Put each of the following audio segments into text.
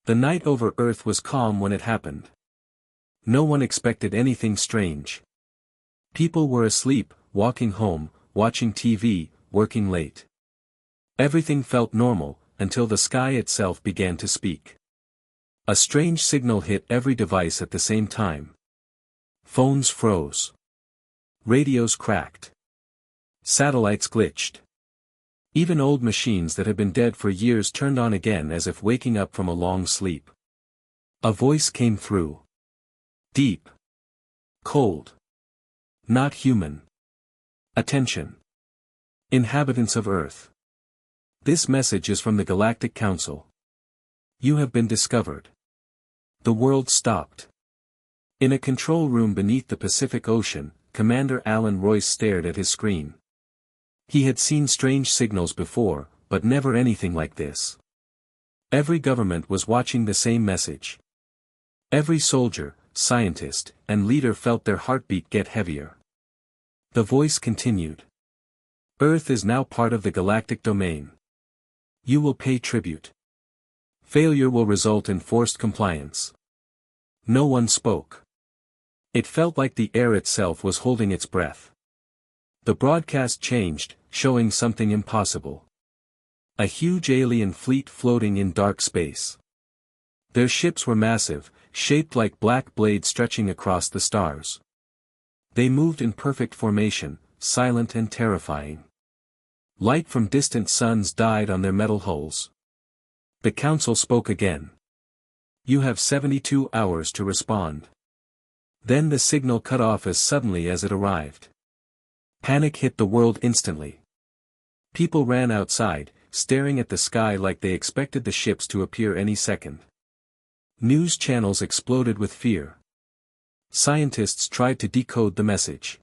The night over Earth was calm when it happened. No one expected anything strange. People were asleep, walking home, watching TV, working late. Everything felt normal, until the sky itself began to speak. A strange signal hit every device at the same time. Phones froze. Radios cracked. Satellites glitched. Even old machines that had been dead for years turned on again as if waking up from a long sleep. A voice came through. Deep. Cold. Not human. Attention. Inhabitants of Earth. This message is from the Galactic Council. You have been discovered. The world stopped. In a control room beneath the Pacific Ocean, Commander Alan Royce stared at his screen. He had seen strange signals before, but never anything like this. Every government was watching the same message. Every soldier, scientist, and leader felt their heartbeat get heavier. The voice continued. Earth is now part of the galactic domain. You will pay tribute. Failure will result in forced compliance. No one spoke. It felt like the air itself was holding its breath. The broadcast changed, showing something impossible. A huge alien fleet floating in dark space. Their ships were massive, shaped like black blades stretching across the stars. They moved in perfect formation, silent and terrifying. Light from distant suns died on their metal hulls. The council spoke again. You have 72 hours to respond. Then the signal cut off as suddenly as it arrived. Panic hit the world instantly. People ran outside, staring at the sky like they expected the ships to appear any second. News channels exploded with fear. Scientists tried to decode the message.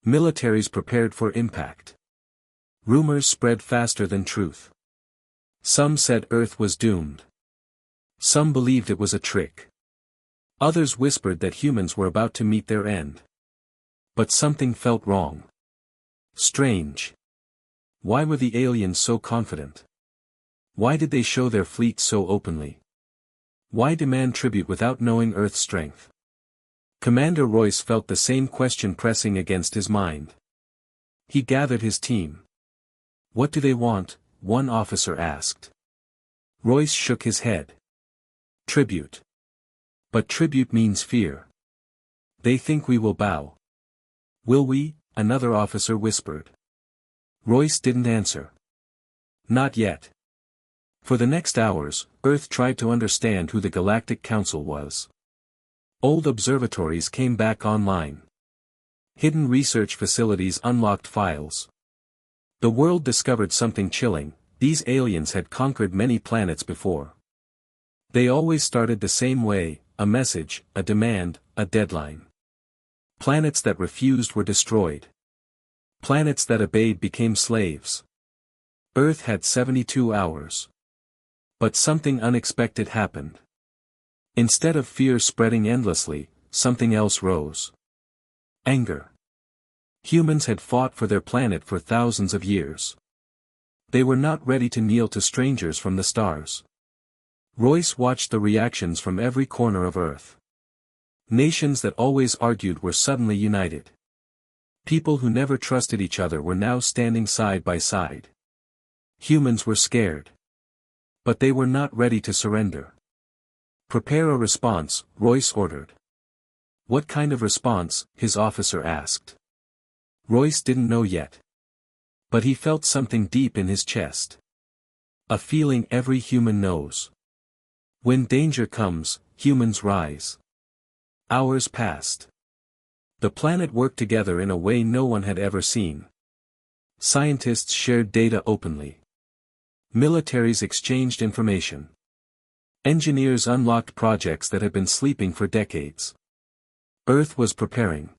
Militaries prepared for impact. Rumors spread faster than truth. Some said Earth was doomed. Some believed it was a trick. Others whispered that humans were about to meet their end. But something felt wrong. Strange. Why were the aliens so confident? Why did they show their fleet so openly? Why demand tribute without knowing Earth's strength? Commander Royce felt the same question pressing against his mind. He gathered his team. What do they want? One officer asked. Royce shook his head. Tribute. But tribute means fear. They think we will bow. Will we? Another officer whispered. Royce didn't answer. Not yet. For the next hours, Earth tried to understand who the Galactic Council was. Old observatories came back online. Hidden research facilities unlocked files. The world discovered something chilling: these aliens had conquered many planets before. They always started the same way: a message, a demand, a deadline. Planets that refused were destroyed. Planets that obeyed became slaves. Earth had 72 hours. But something unexpected happened. Instead of fear spreading endlessly, something else rose. Anger. Humans had fought for their planet for thousands of years. They were not ready to kneel to strangers from the stars. Royce watched the reactions from every corner of Earth. Nations that always argued were suddenly united. People who never trusted each other were now standing side by side. Humans were scared. But they were not ready to surrender. Prepare a response, Royce ordered. What kind of response? His officer asked. Royce didn't know yet. But he felt something deep in his chest. A feeling every human knows. When danger comes, humans rise. Hours passed. The planet worked together in a way no one had ever seen. Scientists shared data openly. Militaries exchanged information. Engineers unlocked projects that had been sleeping for decades. Earth was preparing.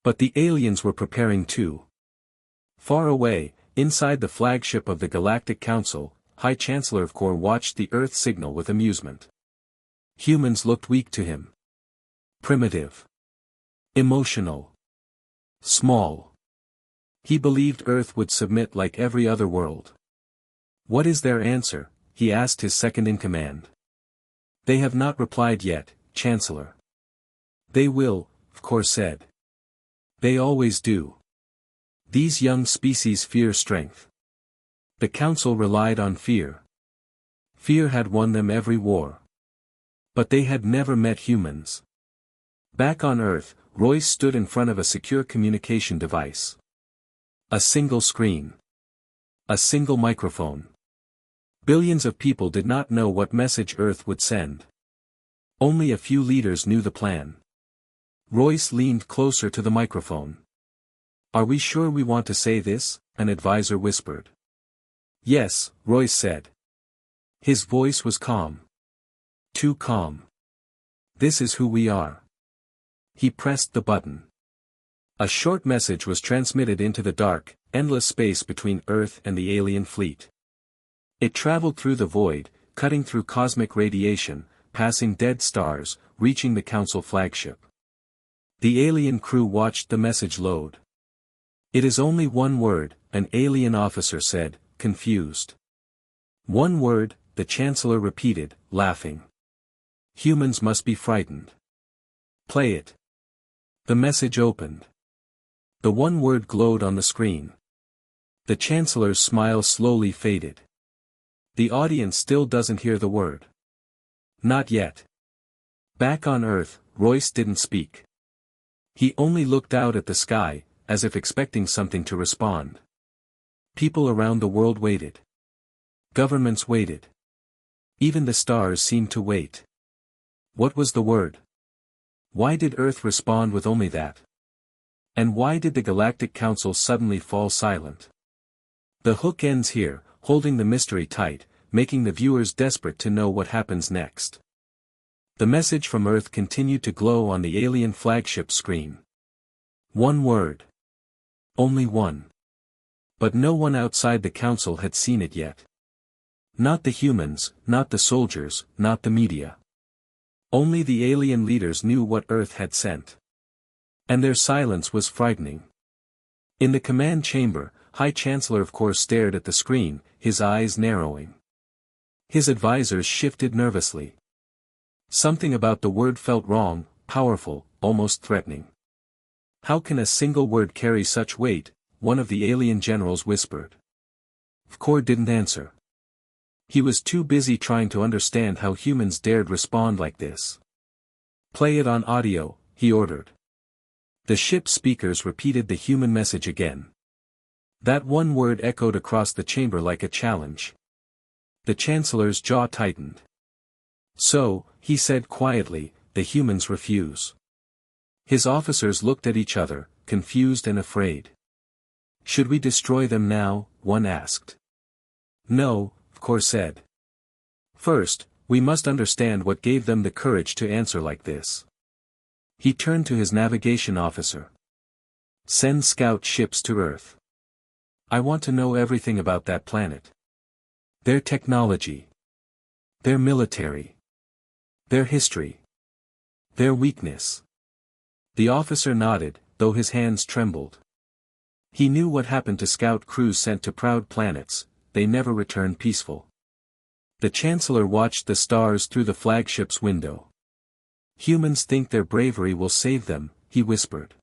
But the aliens were preparing too. Far away, inside the flagship of the Galactic Council, High Chancellor Kor watched the Earth signal with amusement. Humans looked weak to him. Primitive. Emotional. Small. He believed Earth would submit like every other world. What is their answer? He asked his second-in-command. They have not replied yet, Chancellor. They will, Kor said. They always do. These young species fear strength. The council relied on fear. Fear had won them every war. But they had never met humans. Back on Earth, Royce stood in front of a secure communication device. A single screen. A single microphone. Billions of people did not know what message Earth would send. Only a few leaders knew the plan. Royce leaned closer to the microphone. Are we sure we want to say this? An advisor whispered. Yes, Royce said. His voice was calm. Too calm. This is who we are. He pressed the button. A short message was transmitted into the dark, endless space between Earth and the alien fleet. It traveled through the void, cutting through cosmic radiation, passing dead stars, reaching the Council flagship. The alien crew watched the message load. It is only one word, an alien officer said, confused. One word, the Chancellor repeated, laughing. Humans must be frightened. Play it. The message opened. The one word glowed on the screen. The Chancellor's smile slowly faded. The audience still doesn't hear the word. Not yet. Back on Earth, Royce didn't speak. He only looked out at the sky, as if expecting something to respond. People around the world waited. Governments waited. Even the stars seemed to wait. What was the word? Why did Earth respond with only that? And why did the Galactic Council suddenly fall silent? The hook ends here, holding the mystery tight, making the viewers desperate to know what happens next. The message from Earth continued to glow on the alien flagship screen. One word. Only one. But no one outside the Council had seen it yet. Not the humans, not the soldiers, not the media. Only the alien leaders knew what Earth had sent. And their silence was frightening. In the command chamber, High Chancellor of course stared at the screen, his eyes narrowing. His advisors shifted nervously. Something about the word felt wrong, powerful, almost threatening. How can a single word carry such weight? One of the alien generals whispered. Kor didn't answer. He was too busy trying to understand how humans dared respond like this. Play it on audio, he ordered. The ship's speakers repeated the human message again. That one word echoed across the chamber like a challenge. The Chancellor's jaw tightened. So, he said quietly, the humans refuse. His officers looked at each other, confused and afraid. Should we destroy them now? One asked. No, Kor said. First, we must understand what gave them the courage to answer like this. He turned to his navigation officer. Send scout ships to Earth. I want to know everything about that planet. Their technology. Their military. Their history. Their weakness. The officer nodded, though his hands trembled. He knew what happened to scout crews sent to proud planets, they never returned peaceful. The Chancellor watched the stars through the flagship's window. Humans think their bravery will save them, he whispered.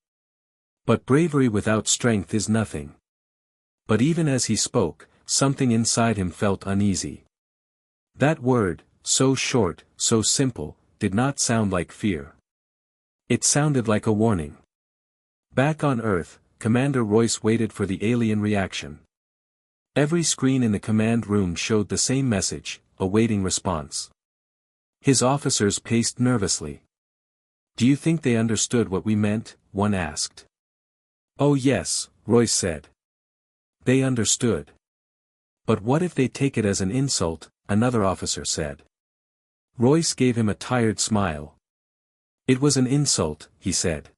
But bravery without strength is nothing. But even as he spoke, something inside him felt uneasy. That word, so short, so simple, did not sound like fear. It sounded like a warning. Back on Earth, Commander Royce waited for the alien reaction. Every screen in the command room showed the same message, awaiting response. His officers paced nervously. Do you think they understood what we meant? One asked. Oh yes, Royce said. They understood. But what if they take it as an insult? Another officer said. Royce gave him a tired smile. It was an insult, he said.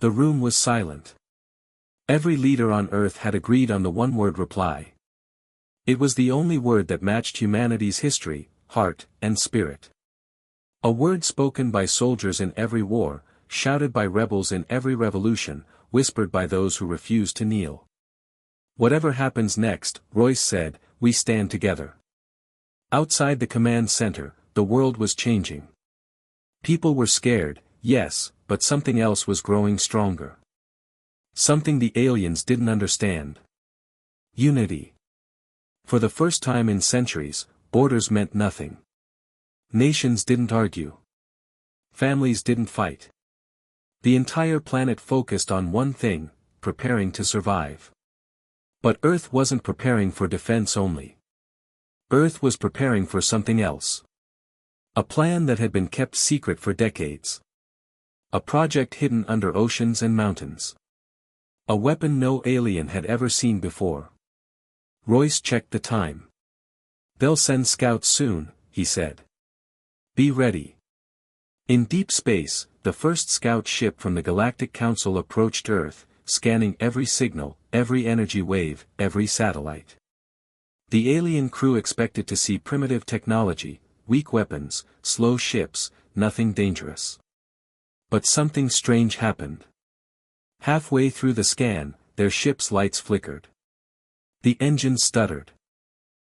The room was silent. Every leader on Earth had agreed on the one-word reply. It was the only word that matched humanity's history, heart, and spirit. A word spoken by soldiers in every war, shouted by rebels in every revolution, whispered by those who refused to kneel. Whatever happens next, Royce said, we stand together. Outside the command center, the world was changing. People were scared, yes, but something else was growing stronger. Something the aliens didn't understand. Unity. For the first time in centuries, borders meant nothing. Nations didn't argue. Families didn't fight. The entire planet focused on one thing, preparing to survive. But Earth wasn't preparing for defense only. Earth was preparing for something else. A plan that had been kept secret for decades. A project hidden under oceans and mountains. A weapon no alien had ever seen before. Royce checked the time. "They'll send scouts soon," he said. "Be ready." In deep space, the first scout ship from the Galactic Council approached Earth, scanning every signal, every energy wave, every satellite. The alien crew expected to see primitive technology, weak weapons, slow ships, nothing dangerous. But something strange happened. Halfway through the scan, their ship's lights flickered. The engines stuttered.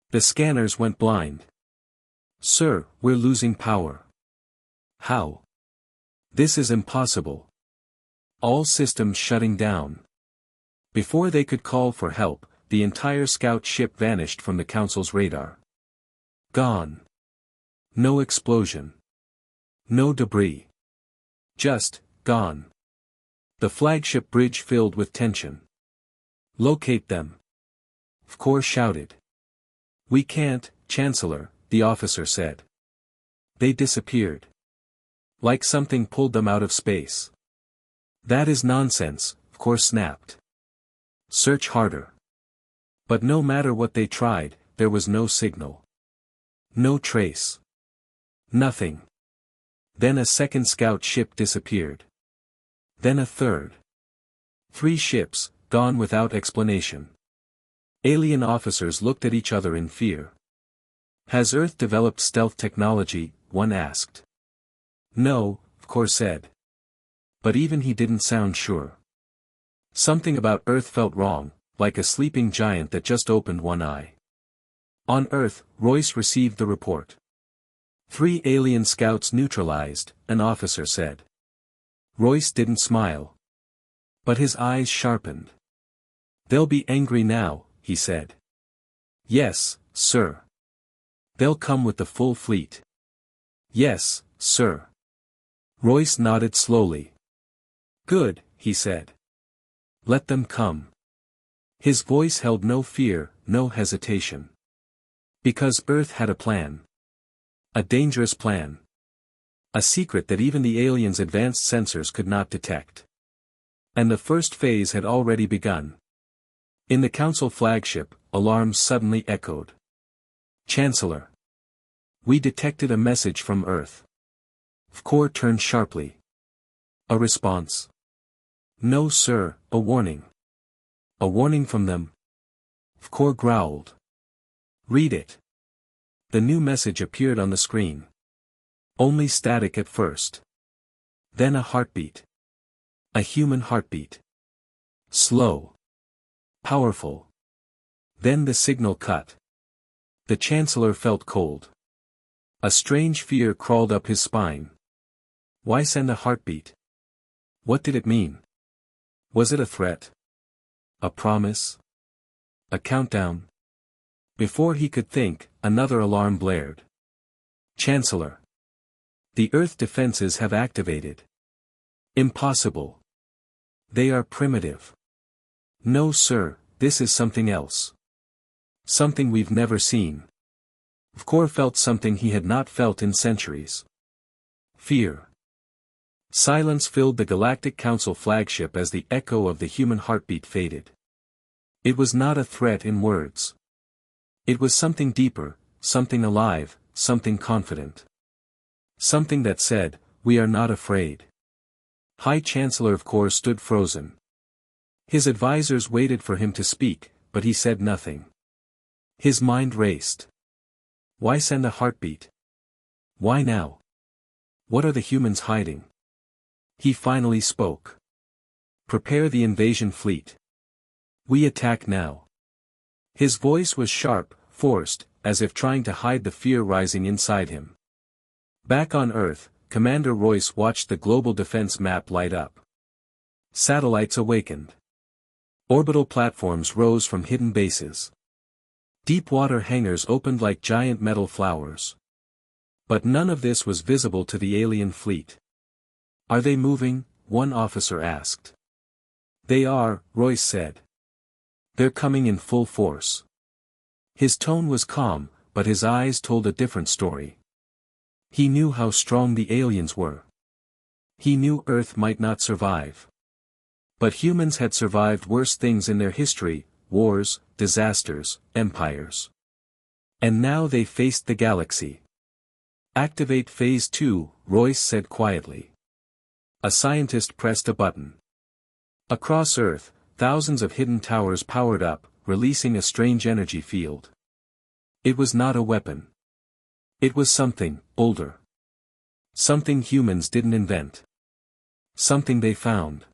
The scanners went blind. "Sir, we're losing power." "How?" "This is impossible." All systems shutting down. Before they could call for help, the entire scout ship vanished from the Council's radar. Gone. No explosion. No debris. Just, gone. The flagship bridge filled with tension. "Locate them." V'Kor shouted. "We can't, Chancellor," the officer said. "They disappeared. Like something pulled them out of space." "That is nonsense," V'Kor snapped. "Search harder." But no matter what they tried, there was no signal. No trace. Nothing. Then a second scout ship disappeared. Then a third. 3 ships, gone without explanation. Alien officers looked at each other in fear. "Has Earth developed stealth technology?" one asked. "No," V'Kor said. But even he didn't sound sure. Something about Earth felt wrong, like a sleeping giant that just opened one eye. On Earth, Royce received the report. 3 alien scouts neutralized, an officer said. Royce didn't smile. But his eyes sharpened. "They'll be angry now," he said. "Yes, sir." "They'll come with the full fleet." "Yes, sir." Royce nodded slowly. "Good," he said. "Let them come." His voice held no fear, no hesitation. Because Earth had a plan. A dangerous plan. A secret that even the aliens' advanced sensors could not detect. And the first phase had already begun. In the Council flagship, alarms suddenly echoed. "Chancellor. We detected a message from Earth." V'Kor turned sharply. "A response?" "No sir, a warning." "A warning from them?" V'Kor growled. "Read it." The new message appeared on the screen. Only static at first. Then a heartbeat. A human heartbeat. Slow. Powerful. Then the signal cut. The Chancellor felt cold. A strange fear crawled up his spine. Why send a heartbeat? What did it mean? Was it a threat? A promise? A countdown? Before he could think, another alarm blared. "Chancellor. The Earth defenses have activated." "Impossible. They are primitive." "No sir, this is something else. Something we've never seen." V'Kor felt something he had not felt in centuries. Fear. Silence filled the Galactic Council flagship as the echo of the human heartbeat faded. It was not a threat in words. It was something deeper, something alive, something confident. Something that said, "We are not afraid." High Chancellor V'Kor stood frozen. His advisors waited for him to speak, but he said nothing. His mind raced. Why send a heartbeat? Why now? What are the humans hiding? He finally spoke. "Prepare the invasion fleet. We attack now." His voice was sharp, forced, as if trying to hide the fear rising inside him. Back on Earth, Commander Royce watched the global defense map light up. Satellites awakened. Orbital platforms rose from hidden bases. Deep-water hangars opened like giant metal flowers. But none of this was visible to the alien fleet. "Are they moving?" one officer asked. "They are," Royce said. "They're coming in full force." His tone was calm, but his eyes told a different story. He knew how strong the aliens were. He knew Earth might not survive. But humans had survived worse things in their history: wars, disasters, empires. And now they faced the galaxy. "Activate Phase 2, Royce said quietly. A scientist pressed a button. Across Earth, thousands of hidden towers powered up, releasing a strange energy field. It was not a weapon. It was something older. Something humans didn't invent. Something they found.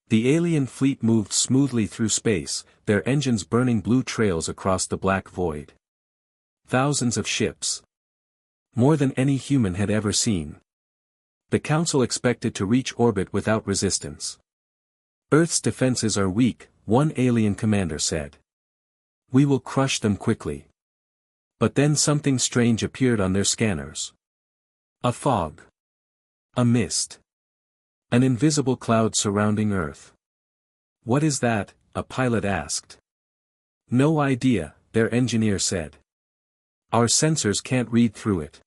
The alien fleet moved smoothly through space, their engines burning blue trails across the black void. Thousands of ships. More than any human had ever seen. The Council expected to reach orbit without resistance. "Earth's defenses are weak," one alien commander said. "We will crush them quickly." But then something strange appeared on their scanners. A fog. A mist. An invisible cloud surrounding Earth. "What is that?" a pilot asked. "No idea," their engineer said. "Our sensors can't read through it."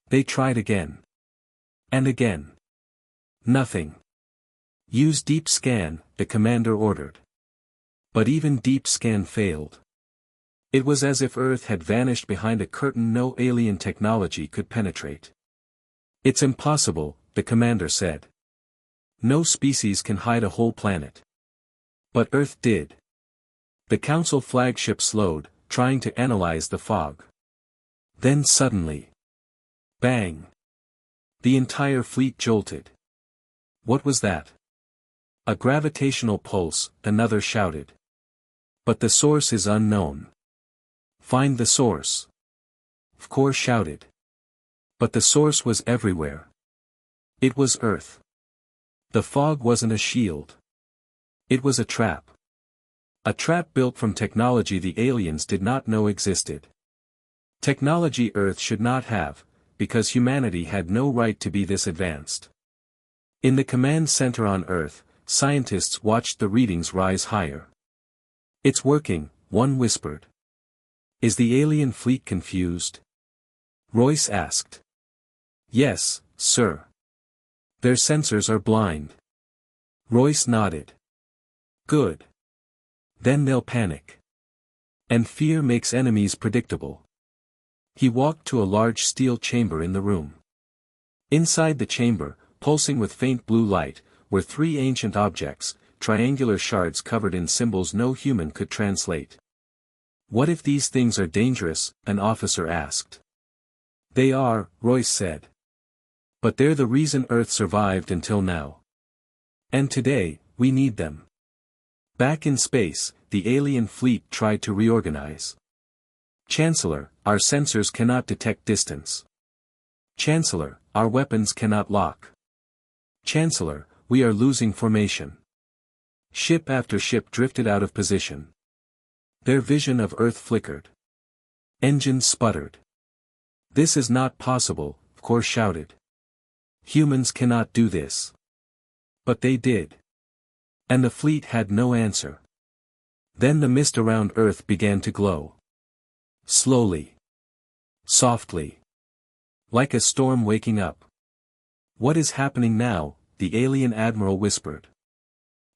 They tried again. And again. Nothing. "Use deep scan," the commander ordered. But even deep scan failed. It was as if Earth had vanished behind a curtain no alien technology could penetrate. "It's impossible," the commander said. "No species can hide a whole planet." But Earth did. The Council flagship slowed, trying to analyze the fog. Then suddenly. Bang! The entire fleet jolted. "What was that?" "A gravitational pulse," another shouted. "But the source is unknown." "Find the source." Fkor shouted. But the source was everywhere. It was Earth. The fog wasn't a shield. It was a trap. A trap built from technology the aliens did not know existed. Technology Earth should not have, because humanity had no right to be this advanced. In the command center on Earth, scientists watched the readings rise higher. "It's working," one whispered. "Is the alien fleet confused?" Royce asked. "Yes, sir. Their sensors are blind." Royce nodded. "Good. Then they'll panic. And fear makes enemies predictable." He walked to a large steel chamber in the room. Inside the chamber, pulsing with faint blue light, were three ancient objects, triangular shards covered in symbols no human could translate. "What if these things are dangerous?" an officer asked. "They are," Royce said. "But they're the reason Earth survived until now. And today, we need them." Back in space, the alien fleet tried to reorganize. "Chancellor, our sensors cannot detect distance. Chancellor, our weapons cannot lock. Chancellor, we are losing formation." Ship after ship drifted out of position. Their vision of Earth flickered. Engines sputtered. "This is not possible," Fkor shouted. "Humans cannot do this." But they did. And the fleet had no answer. Then the mist around Earth began to glow. Slowly. Softly. Like a storm waking up. "What is happening now?" the alien admiral whispered.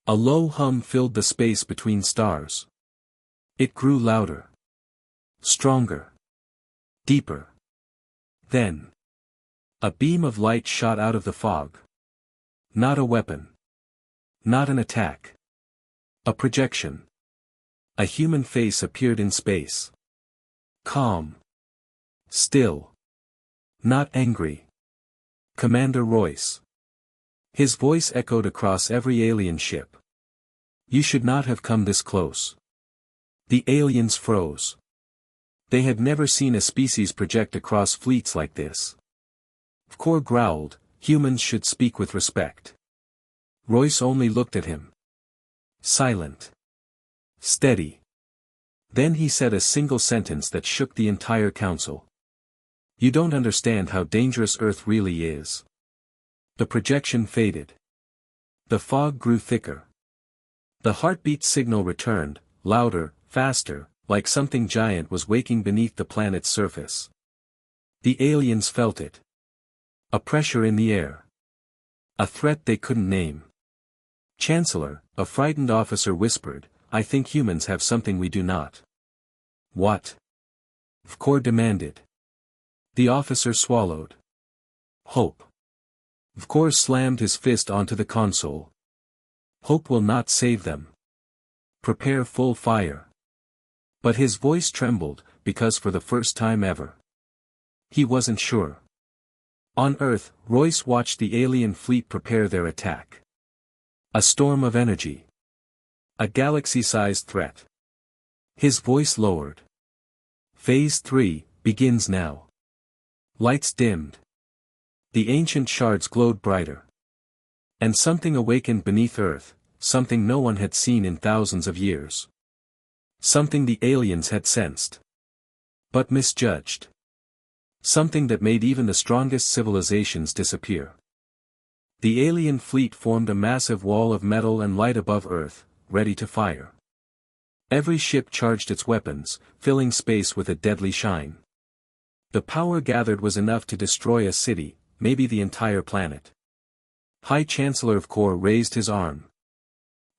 A low hum filled the space between stars. It grew louder. Stronger. Deeper. Then. A beam of light shot out of the fog. Not a weapon. Not an attack. A projection. A human face appeared in space. Calm. Still. Not angry. Commander Royce. His voice echoed across every alien ship. "You should not have come this close." The aliens froze. They had never seen a species project across fleets like this. Vkor growled, humans should speak with respect. Royce only looked at him. Silent. Steady. Then he said a single sentence that shook the entire council. You don't understand how dangerous Earth really is. The projection faded. The fog grew thicker. The heartbeat signal returned, louder, faster, like something giant was waking beneath the planet's surface. The aliens felt it. A pressure in the air. A threat they couldn't name. Chancellor, a frightened officer whispered, I think humans have something we do not. What? Vkor demanded. The officer swallowed. Hope. Vkor slammed his fist onto the console. Hope will not save them. Prepare full fire. But his voice trembled, because for the first time ever. He wasn't sure. On Earth, Royce watched the alien fleet prepare their attack. A storm of energy. A galaxy-sized threat. His voice lowered. Phase 3 begins now. Lights dimmed. The ancient shards glowed brighter. And something awakened beneath Earth, something no one had seen in thousands of years. Something the aliens had sensed. But misjudged. Something that made even the strongest civilizations disappear. The alien fleet formed a massive wall of metal and light above Earth, ready to fire. Every ship charged its weapons, filling space with a deadly shine. The power gathered was enough to destroy a city, maybe the entire planet. High Chancellor Vkor raised his arm.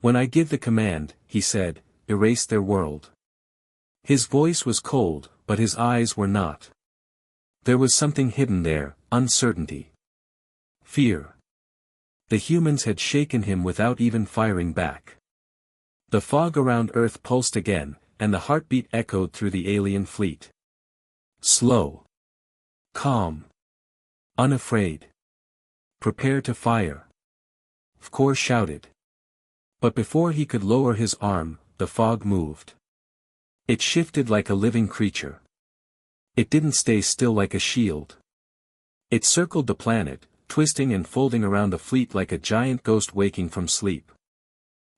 When I give the command, he said, erase their world. His voice was cold, but his eyes were not. There was something hidden there, uncertainty. Fear. The humans had shaken him without even firing back. The fog around Earth pulsed again, and the heartbeat echoed through the alien fleet. Slow. Calm. Unafraid. Prepare to fire. Vkor shouted. But before he could lower his arm, the fog moved. It shifted like a living creature. It didn't stay still like a shield. It circled the planet, twisting and folding around the fleet like a giant ghost waking from sleep.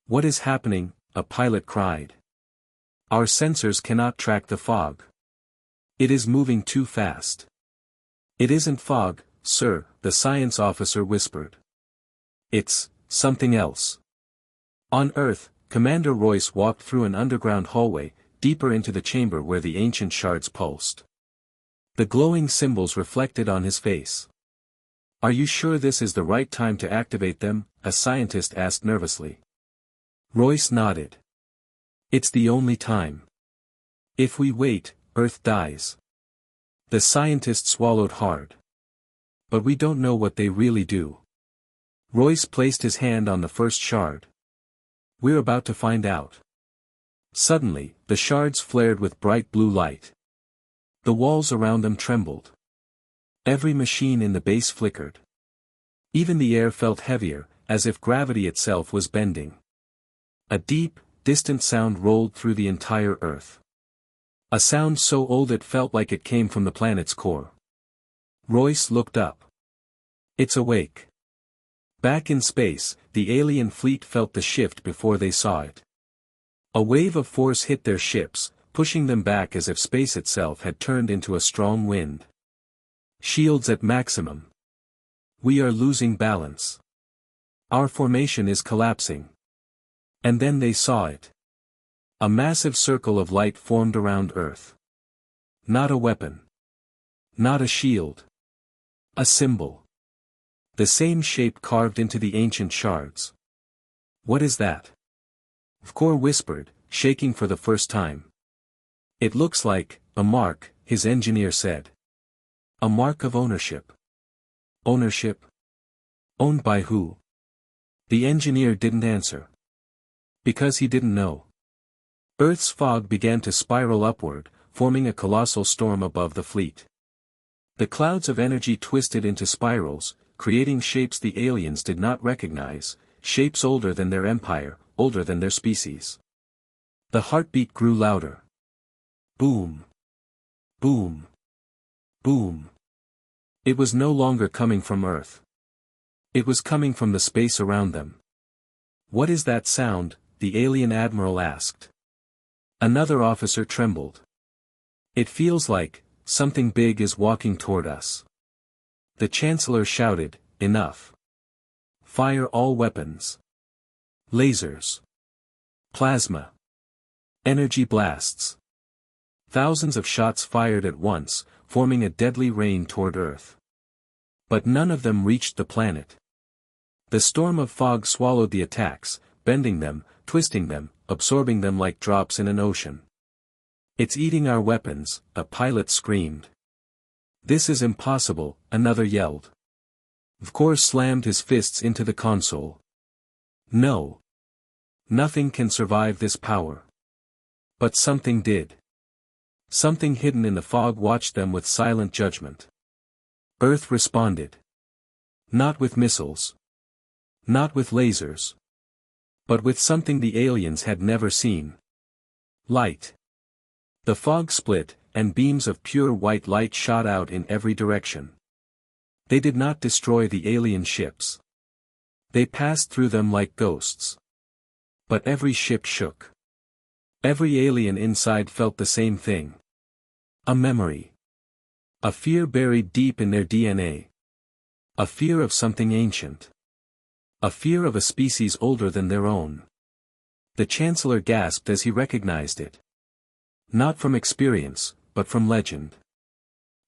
What is happening? A pilot cried. Our sensors cannot track the fog. It is moving too fast. It isn't fog, sir, the science officer whispered. It's something else. On Earth, Commander Royce walked through an underground hallway, deeper into the chamber where the ancient shards pulsed. The glowing symbols reflected on his face. Are you sure this is the right time to activate them? A scientist asked nervously. Royce nodded. It's the only time. If we wait, Earth dies. The scientist swallowed hard. But we don't know what they really do. Royce placed his hand on the first shard. We're about to find out. Suddenly, the shards flared with bright blue light. The walls around them trembled. Every machine in the base flickered. Even the air felt heavier, as if gravity itself was bending. A deep, distant sound rolled through the entire Earth. A sound so old it felt like it came from the planet's core. Royce looked up. It's awake. Back in space, the alien fleet felt the shift before they saw it. A wave of force hit their ships, pushing them back as if space itself had turned into a strong wind. Shields at maximum. We are losing balance. Our formation is collapsing. And then they saw it. A massive circle of light formed around Earth. Not a weapon. Not a shield. A symbol. The same shape carved into the ancient shards. What is that? Vkor whispered, shaking for the first time. It looks like a mark, his engineer said. A mark of ownership. Ownership? Owned by who? The engineer didn't answer. Because he didn't know. Earth's fog began to spiral upward, forming a colossal storm above the fleet. The clouds of energy twisted into spirals, creating shapes the aliens did not recognize, shapes older than their empire, older than their species. The heartbeat grew louder. Boom. Boom. Boom. It was no longer coming from Earth. It was coming from the space around them. "What is that sound?" the alien admiral asked. Another officer trembled. "It feels like something big is walking toward us." The Chancellor shouted, "Enough. Fire all weapons. Lasers. Plasma. Energy blasts." Thousands of shots fired at once, forming a deadly rain toward Earth. But none of them reached the planet. The storm of fog swallowed the attacks, bending them, twisting them, absorbing them like drops in an ocean. "It's eating our weapons," a pilot screamed. "This is impossible," another yelled. Vkor slammed his fists into the console. "No. Nothing can survive this power." But something did. Something hidden in the fog watched them with silent judgment. Earth responded. Not with missiles. Not with lasers. But with something the aliens had never seen. Light. The fog split, and beams of pure white light shot out in every direction. They did not destroy the alien ships. They passed through them like ghosts. But every ship shook. Every alien inside felt the same thing. A memory. A fear buried deep in their DNA. A fear of something ancient. A fear of a species older than their own. The Chancellor gasped as he recognized it. Not from experience, but from legend.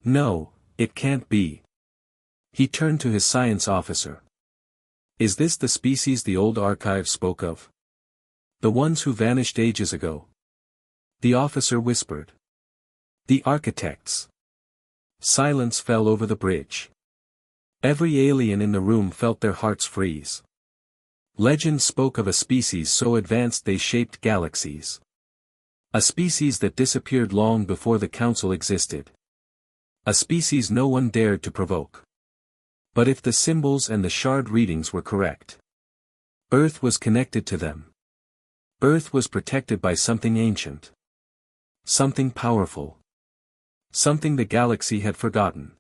"No, it can't be." He turned to his science officer. "Is this the species the old archive spoke of? The ones who vanished ages ago?" The officer whispered. "The architects." Silence fell over the bridge. Every alien in the room felt their hearts freeze. Legend spoke of a species so advanced they shaped galaxies. A species that disappeared long before the Council existed. A species no one dared to provoke. But if the symbols and the shard readings were correct, Earth was connected to them. Earth was protected by something ancient. Something powerful. Something the galaxy had forgotten.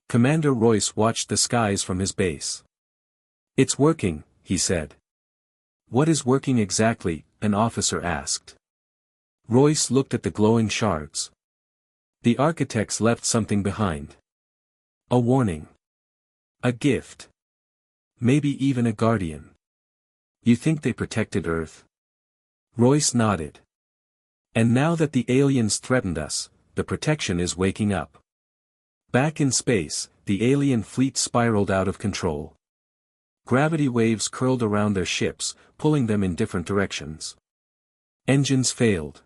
Commander Royce watched the skies from his base. "It's working," he said. "What is working exactly?" an officer asked. Royce looked at the glowing shards. "The architects left something behind. A warning. A gift. Maybe even a guardian." "You think they protected Earth?" Royce nodded. "And now that the aliens threatened us, the protection is waking up." Back in space, the alien fleet spiraled out of control. Gravity waves curled around their ships, pulling them in different directions. Engines failed.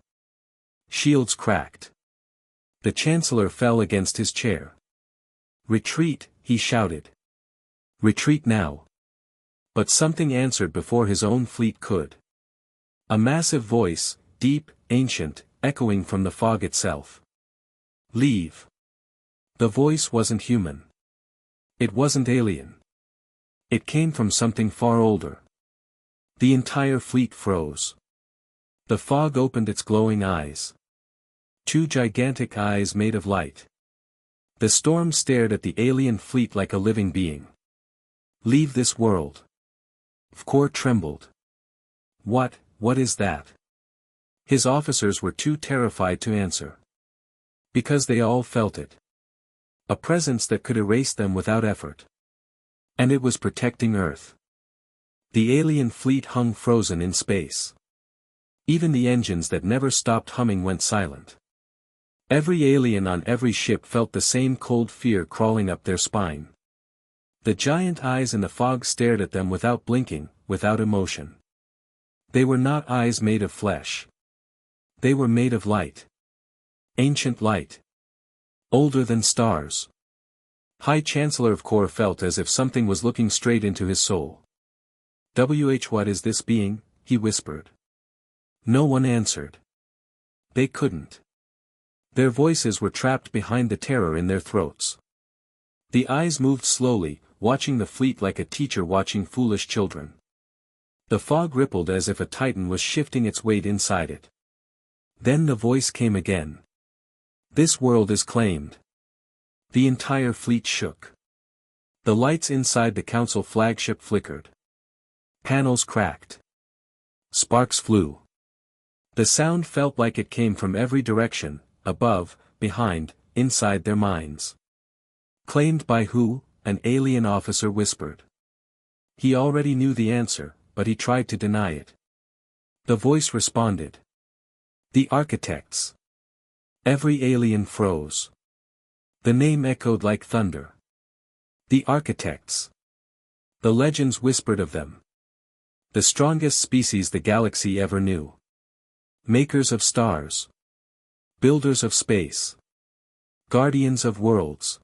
Shields cracked. The Chancellor fell against his chair. "Retreat," he shouted. "Retreat now." But something answered before his own fleet could. A massive voice, deep, ancient, echoing from the fog itself. "Leave." The voice wasn't human. It wasn't alien. It came from something far older. The entire fleet froze. The fog opened its glowing eyes. Two gigantic eyes made of light. The storm stared at the alien fleet like a living being. "Leave this world." Vkor trembled. What is that?" His officers were too terrified to answer. Because they all felt it. A presence that could erase them without effort. And it was protecting Earth. The alien fleet hung frozen in space. Even the engines that never stopped humming went silent. Every alien on every ship felt the same cold fear crawling up their spine. The giant eyes in the fog stared at them without blinking, without emotion. They were not eyes made of flesh. They were made of light. Ancient light. Older than stars. High Chancellor Vkor felt as if something was looking straight into his soul. What is this being?" he whispered. No one answered. They couldn't. Their voices were trapped behind the terror in their throats. The eyes moved slowly, watching the fleet like a teacher watching foolish children. The fog rippled as if a titan was shifting its weight inside it. Then the voice came again. "This world is claimed. The entire fleet shook. The lights inside the Council flagship flickered. Panels cracked. Sparks flew. The sound felt like it came from every direction, above, behind, inside their minds. Claimed by who? An alien officer whispered. He already knew the answer, but he tried to deny it. The voice responded. The architects. Every alien froze. The name echoed like thunder. The architects. The legends whispered of them. The strongest species the galaxy ever knew. Makers of stars. Builders of space. Guardians of worlds.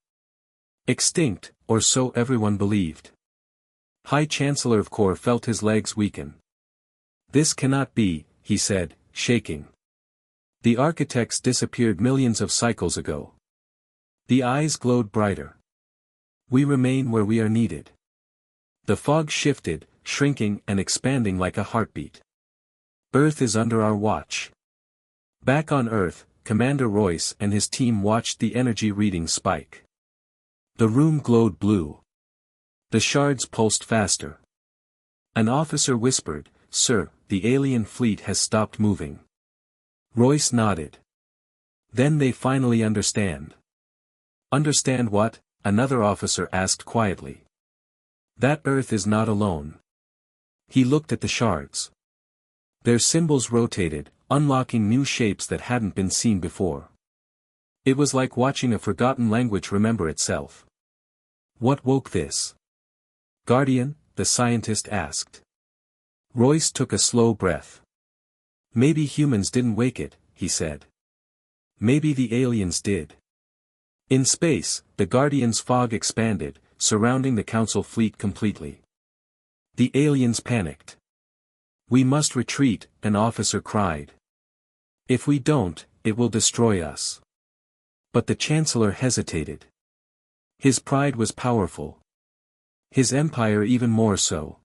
Extinct, or so everyone believed. High Chancellor of Corps felt his legs weaken. This cannot be, he said, shaking. The architects disappeared millions of cycles ago. The eyes glowed brighter. We remain where we are needed. The fog shifted, shrinking and expanding like a heartbeat. Earth is under our watch. Back on Earth, Commander Royce and his team watched the energy readings spike. The room glowed blue. The shards pulsed faster. An officer whispered, "Sir, the alien fleet has stopped moving." Royce nodded. Then they finally understand. Understand what? Another officer asked quietly. That Earth is not alone. He looked at the shards. Their symbols rotated, unlocking new shapes that hadn't been seen before. It was like watching a forgotten language remember itself. What woke this? Guardian, the scientist asked. Royce took a slow breath. Maybe humans didn't wake it, he said. Maybe the aliens did. In space, the Guardian's fog expanded, surrounding the Council fleet completely. The aliens panicked. We must retreat, an officer cried. If we don't, it will destroy us. But the Chancellor hesitated. His pride was powerful. His empire even more so.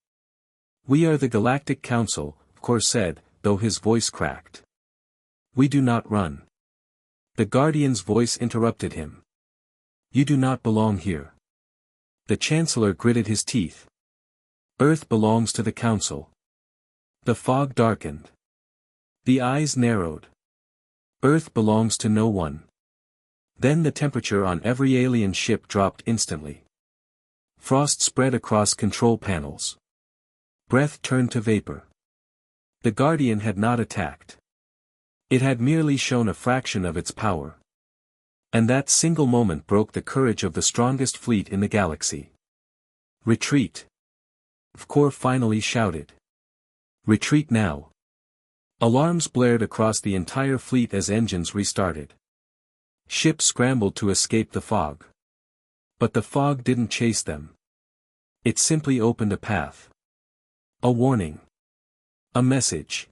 We are the Galactic Council, Kor said, though his voice cracked. We do not run. The Guardian's voice interrupted him. You do not belong here. The Chancellor gritted his teeth. Earth belongs to the Council. The fog darkened. The eyes narrowed. Earth belongs to no one. Then the temperature on every alien ship dropped instantly. Frost spread across control panels. Breath turned to vapor. The Guardian had not attacked. It had merely shown a fraction of its power. And that single moment broke the courage of the strongest fleet in the galaxy. Retreat. Corps finally shouted. Retreat now. Alarms blared across the entire fleet as engines restarted. Ships scrambled to escape the fog. But the fog didn't chase them. It simply opened a path. A warning. A message.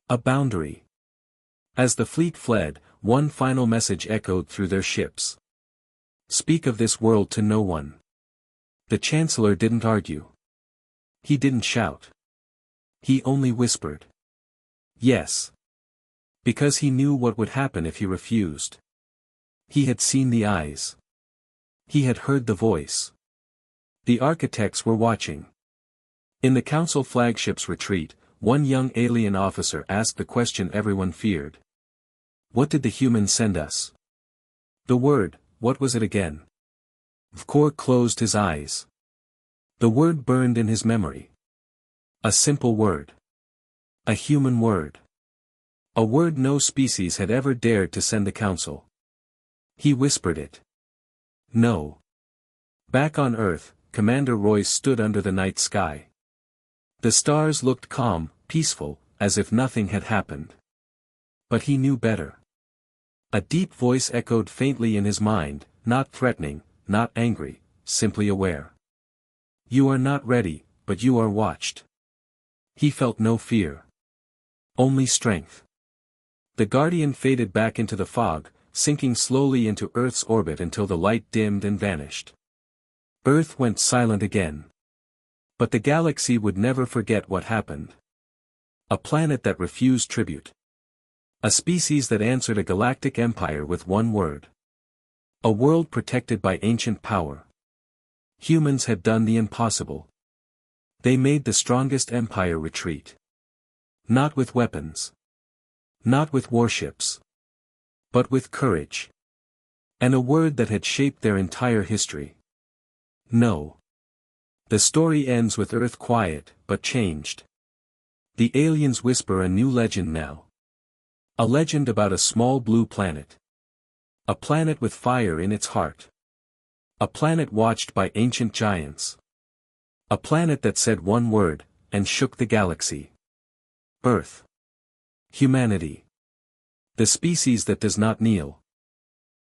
A boundary. As the fleet fled, one final message echoed through their ships. Speak of this world to no one. The Chancellor didn't argue. He didn't shout. He only whispered. Yes. Because he knew what would happen if he refused. He had seen the eyes. He had heard the voice. The architects were watching. In the Council flagship's retreat, one young alien officer asked the question everyone feared. What did the humans send us? The word, what was it again? Vkor closed his eyes. The word burned in his memory. A simple word. A human word. A word no species had ever dared to send the Council. He whispered it. No. Back on Earth, Commander Royce stood under the night sky. The stars looked calm, peaceful, as if nothing had happened. But he knew better. A deep voice echoed faintly in his mind, not threatening, not angry, simply aware. You are not ready, but you are watched. He felt no fear. Only strength. The Guardian faded back into the fog, sinking slowly into Earth's orbit until the light dimmed and vanished. Earth went silent again. But the galaxy would never forget what happened. A planet that refused tribute. A species that answered a galactic empire with one word. A world protected by ancient power. Humans had done the impossible. They made the strongest empire retreat. Not with weapons. Not with warships. But with courage. And a word that had shaped their entire history. No. The story ends with Earth quiet, but changed. The aliens whisper a new legend now. A legend about a small blue planet. A planet with fire in its heart. A planet watched by ancient giants. A planet that said one word, and shook the galaxy. Earth. Humanity. The species that does not kneel.